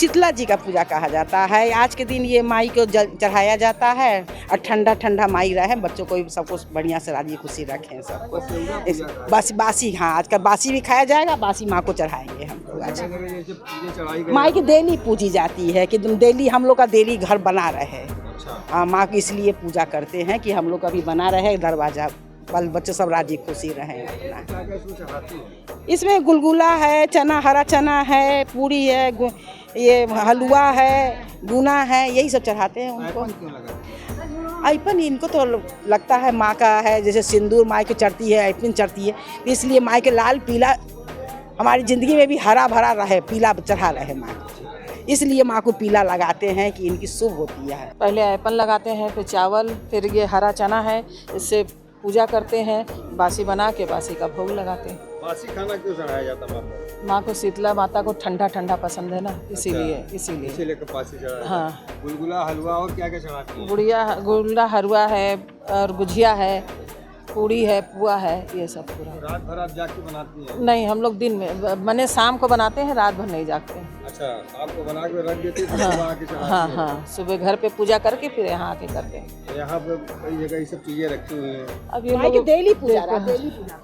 शीतला जी का पूजा कहा जाता है। आज के दिन ये माई को चढ़ाया जाता है और ठंडा ठंडा माई रहे, बच्चों को सबको बढ़िया से राजी खुशी रखें सबको। बासी, हाँ आज का बासी भी खाया जाएगा, बासी माँ को चढ़ाएंगे हम लोग। आज माई की डेली पूजी जाती है कि डेली हम लोग का डेली घर बना रहे। हाँ, माँ की इसलिए पूजा करते हैं कि हम लोग का भी बना रहे, दरवाजा बाल बच्चे सब राजी खुशी रहें अपना। इसमें गुलगुला है, चना, हरा चना है, पूरी है, ये हलवा है, गुना है, यही सब चढ़ाते हैं उनको। आईपन इनको तो लगता है माँ का है, जैसे सिंदूर माँ को चढ़ती है, आईपन चढ़ती है, इसलिए माँ के लाल पीला हमारी ज़िंदगी में भी हरा भरा रहे, पीला चढ़ा रहे माँ को, इसलिए माँ को पीला लगाते हैं कि इनकी शुभ होती है। पहले ऐपन लगाते हैं, फिर चावल, फिर ये हरा चना है, इससे पूजा करते हैं, बासी बना के बासी का भोग लगाते हैं। बासी खाना क्यों चढ़ाया जाता माँ को? माँ को शीतला माता को ठंडा ठंडा पसंद है ना, इसीलिए बासी चढ़ाया। हाँ, गुलगुला, हलवा और क्या क्या चढ़ाती हैं? गुड़िया हलवा है और गुजिया है, पूड़ी है, पुआ है, ये सब पूरा। रात भर आप जाग के बनाती हैं? नहीं, हम लोग दिन में मैंने शाम को बनाते हैं, रात भर नहीं जागते हैं। अच्छा, आपको बना के रख देती हैं, सुबह आके चढ़ाती हैं? हाँ हाँ, सुबह घर पे पूजा करके फिर यहाँ आके करते हैं। यहाँ पे कई जगह ये सब चीजें रखी हुई हैं। अब ये माँ की लोग डेली पूजा, डेली पूजा।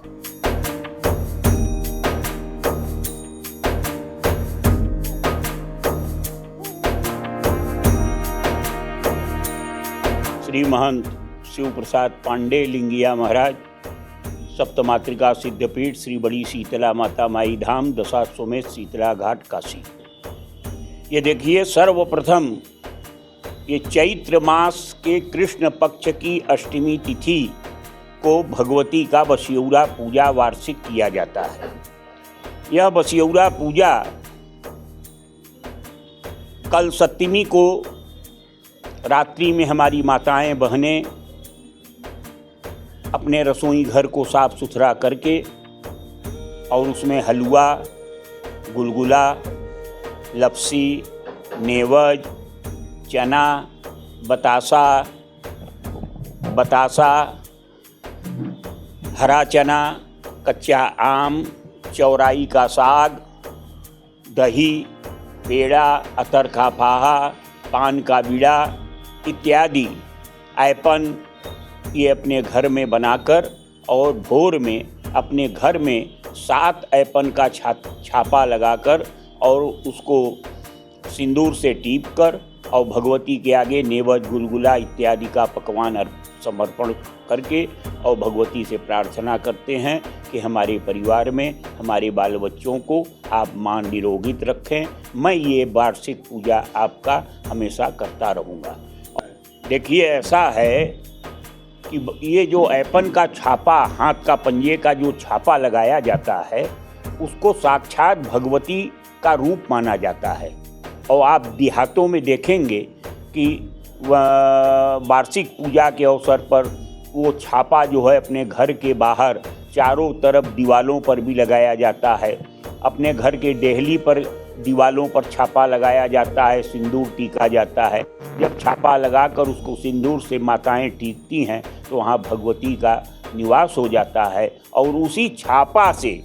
श्री महंत शिव प्रसाद पांडे लिंगिया महाराज, सप्तमातृका सिद्धपीठ श्री बड़ी शीतला माता माई धाम, दशाश्वमेध शीतला घाट काशी। ये देखिए, सर्वप्रथम ये चैत्र मास के कृष्ण पक्ष की अष्टमी तिथि को भगवती का बसियौरा पूजा वार्षिक किया जाता है। यह बसियौरा पूजा कल सप्तमी को रात्रि में हमारी माताएं बहनें अपने रसोई घर को साफ सुथरा करके और उसमें हलवा, गुलगुला, लपसी, नेवज, चना, बतासा, हरा चना, कच्चा आम, चौराई का साग, दही, पेड़ा, अतर का फाहा, पान का बीड़ा इत्यादि ऐपन ये अपने घर में बनाकर और भोर में अपने घर में 7 ऐपन का छापा लगाकर और उसको सिंदूर से टीप कर और भगवती के आगे नेवज, गुलगुला इत्यादि का पकवान समर्पण करके और भगवती से प्रार्थना करते हैं कि हमारे परिवार में हमारे बाल बच्चों को आप मां निरोगित रखें। मैं ये वार्षिक पूजा आपका हमेशा करता रहूँगा। देखिए, ऐसा है कि ये जो ऐपन का छापा, हाथ का पंजे का जो छापा लगाया जाता है, उसको साक्षात भगवती का रूप माना जाता है। और आप देहातों में देखेंगे कि वार्षिक पूजा के अवसर पर वो छापा जो है अपने घर के बाहर चारों तरफ दीवालों पर भी लगाया जाता है। अपने घर के देहली पर दीवालों पर छापा लगाया जाता है, सिंदूर टीका जाता है। जब छापा लगाकर उसको सिंदूर से माताएं टीकती हैं तो वहाँ भगवती का निवास हो जाता है और उसी छापा से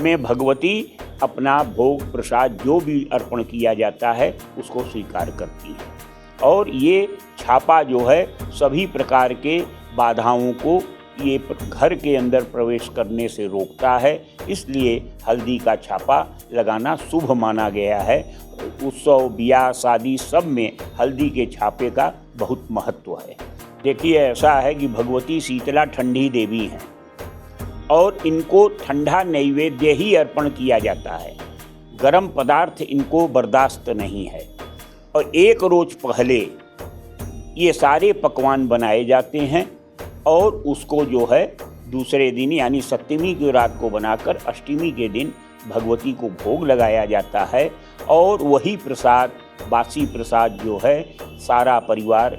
में भगवती अपना भोग प्रसाद जो भी अर्पण किया जाता है उसको स्वीकार करती है। और ये छापा जो है सभी प्रकार के बाधाओं को ये घर के अंदर प्रवेश करने से रोकता है, इसलिए हल्दी का छापा लगाना शुभ माना गया है। उत्सव, ब्याह, शादी सब में हल्दी के छापे का बहुत महत्व है। देखिए, ऐसा है कि भगवती शीतला ठंडी देवी हैं और इनको ठंडा नैवेद्य ही अर्पण किया जाता है। गर्म पदार्थ इनको बर्दाश्त नहीं है और एक रोज पहले ये सारे पकवान बनाए जाते हैं और उसको जो है दूसरे दिन यानी सप्तमी की रात को बनाकर अष्टमी के दिन भगवती को भोग लगाया जाता है। और वही प्रसाद, बासी प्रसाद जो है सारा परिवार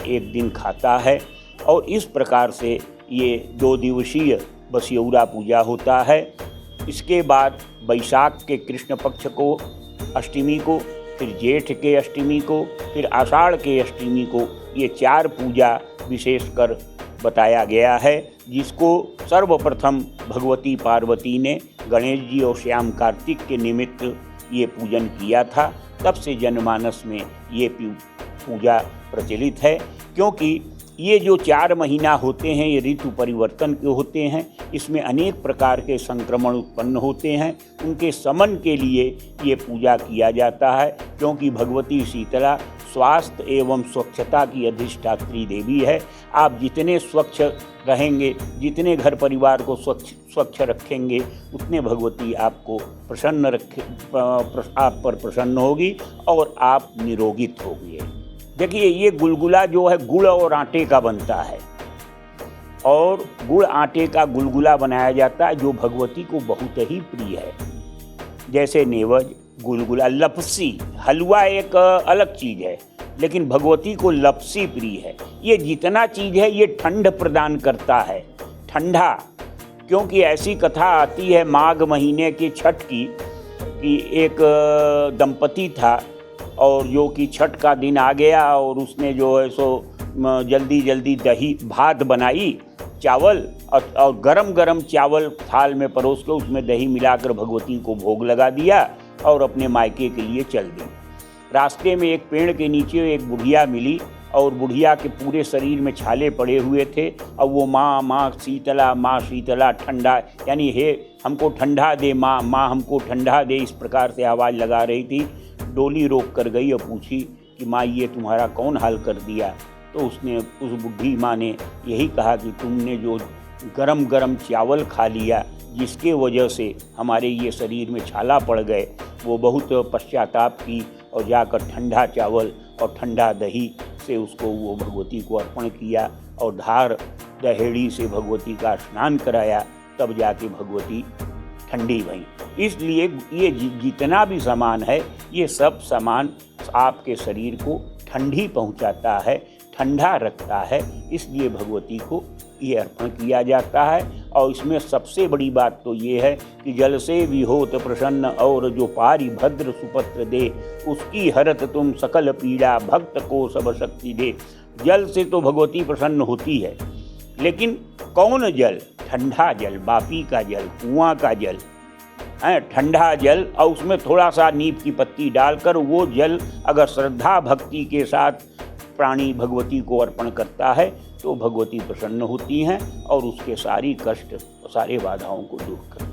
एक दिन खाता है और इस प्रकार से ये 2 दिवसीय बसियौरा पूजा होता है। इसके बाद बैसाख के कृष्ण पक्ष को अष्टमी को, फिर जेठ के अष्टमी को, फिर आषाढ़ के अष्टमी को, ये 4 पूजा विशेषकर बताया गया है, जिसको सर्वप्रथम भगवती पार्वती ने गणेश जी और श्याम कार्तिक के निमित्त ये पूजन किया था। तब से जनमानस में ये पूजा प्रचलित है, क्योंकि ये जो 4 महीना होते हैं ये ऋतु परिवर्तन के होते हैं। इसमें अनेक प्रकार के संक्रमण उत्पन्न होते हैं, उनके शमन के लिए ये पूजा किया जाता है। क्योंकि भगवती शीतला स्वास्थ्य एवं स्वच्छता की अधिष्ठात्री देवी है। आप जितने स्वच्छ रहेंगे, जितने घर परिवार को स्वच्छ रखेंगे, उतने भगवती आपको आप पर प्रसन्न होगी और आप निरोगित होंगे। देखिए, ये गुलगुला जो है गुड़ और आटे का बनता है, और गुड़ आटे का गुलगुला बनाया जाता है जो भगवती को बहुत ही प्रिय है। जैसे नेवज, गुलगुला, लपसी, हलवा एक अलग चीज़ है, लेकिन भगवती को लपसी प्रिय है। ये जितना चीज़ है ये ठंड प्रदान करता है, ठंडा। क्योंकि ऐसी कथा आती है माघ महीने के छठ की, कि एक दंपति था और जो कि छठ का दिन आ गया और उसने जो है सो जल्दी जल्दी दही भात बनाई, चावल और गरम गरम चावल थाल में परोस के उसमें दही मिलाकर भगवती को भोग लगा दिया और अपने मायके के लिए चल दी। रास्ते में एक पेड़ के नीचे एक बुढ़िया मिली और बुढ़िया के पूरे शरीर में छाले पड़े हुए थे, और वो माँ शीतला ठंडा, यानी हे हमको ठंडा दे माँ, माँ हमको ठंडा दे, इस प्रकार से आवाज़ लगा रही थी। डोली रोक कर गई और पूछी कि माँ ये तुम्हारा कौन हाल कर दिया? तो उसने, उस बुढ़ी माँ ने यही कहा कि तुमने जो गरम गरम चावल खा लिया जिसके वजह से हमारे ये शरीर में छाला पड़ गए, वो बहुत पश्चाताप की और जाकर ठंडा चावल और ठंडा दही से उसको वो भगवती को अर्पण किया और धार दहेड़ी से भगवती का स्नान कराया, तब जाके भगवती ठंडी भई। इसलिए ये जितना भी सामान है ये सब सामान आपके शरीर को ठंडी पहुंचाता है, ठंडा रखता है, इसलिए भगवती को ये अर्पण किया जाता है। और इसमें सबसे बड़ी बात तो ये है कि जल से भी होत प्रसन्न, और जो पारी भद्र सुपत्र दे, उसकी हरत तुम सकल पीड़ा, भक्त को सब शक्ति दे। जल से तो भगवती प्रसन्न होती है, लेकिन कौन जल? ठंडा जल, बापी का जल, कुआं का जल, ठंडा जल, और उसमें थोड़ा सा नीम की पत्ती डालकर वो जल अगर श्रद्धा भक्ति के साथ प्राणी भगवती को अर्पण करता है तो भगवती प्रसन्न होती हैं और उसके सारी कष्ट, सारे बाधाओं को दूर करती हैं।